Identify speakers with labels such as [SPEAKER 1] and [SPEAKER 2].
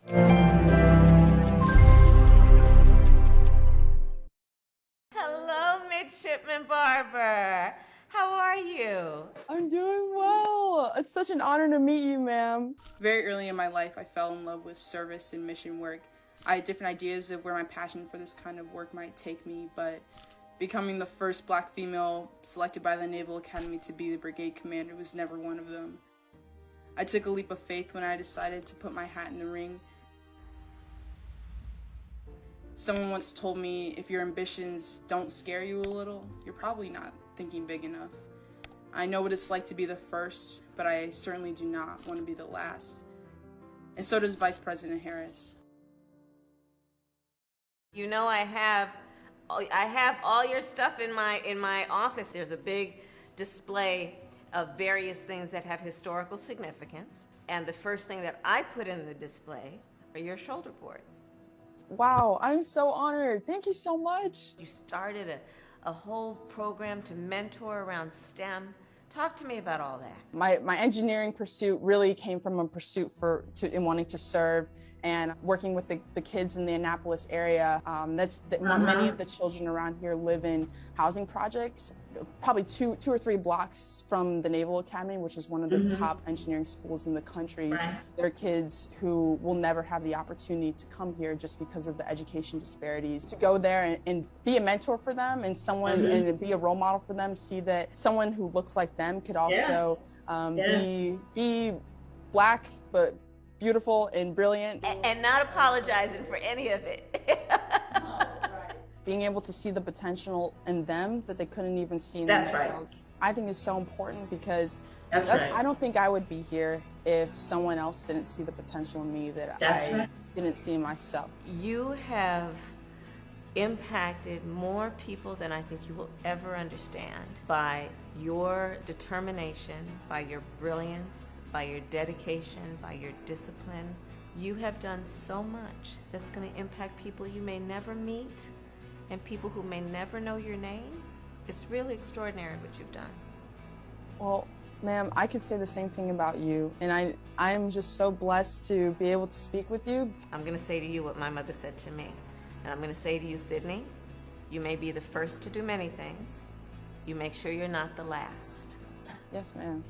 [SPEAKER 1] Hello, Midshipman Barber. How are you?
[SPEAKER 2] I'm doing well. It's such an honor to meet you, ma'am.
[SPEAKER 3] Very early in my life, I fell in love with service and mission work. I had different ideas of where my passion for this kind of work might take me, but becoming the first black female selected by the Naval Academy to be the brigade commander was never one of them. I took a leap of faith when I decided to put my hat in the ring. Someone once told me, if your ambitions don't scare you a little, you're probably not thinking big enough. I know what it's like to be the first, but I certainly do not want to be the last. And so does Vice President Harris.
[SPEAKER 1] You know, I have all your stuff in my office. There's a big display of various things that have historical significance. And the first thing that I put in the display are your shoulder boards.
[SPEAKER 2] Wow, I'm so honored. Thank you so much.
[SPEAKER 1] You started a whole program to mentor around STEM. Talk to me about all that.
[SPEAKER 2] My engineering pursuit really came from a pursuit in wanting to serve and working with the kids in the Annapolis area. Many of the children around here live in housing projects, probably two or three blocks from the Naval Academy, which is one of the top engineering schools in the country. Right. There are kids who will never have the opportunity to come here just because of the education disparities. To go there and be a mentor for them and and be a role model for them, see that someone who looks like them could also be black, but beautiful and brilliant.
[SPEAKER 1] And not apologizing for any of it.
[SPEAKER 2] Being able to see the potential in them that they couldn't even see in themselves. Right. I think is so important because I don't think I would be here if someone else didn't see the potential in me that I didn't see in myself.
[SPEAKER 1] You have impacted more people than I think you will ever understand by your determination, by your brilliance, by your dedication, by your discipline. You have done so much that's going to impact people you may never meet and people who may never know your name. It's really extraordinary what you've done.
[SPEAKER 2] Well, ma'am, I could say the same thing about you, and I'm just so blessed to be able to speak with you.
[SPEAKER 1] I'm going to say to you what my mother said to me, and I'm going to say to you, Sydney, you may be the first to do many things. You make sure you're not the last.
[SPEAKER 2] Yes, ma'am.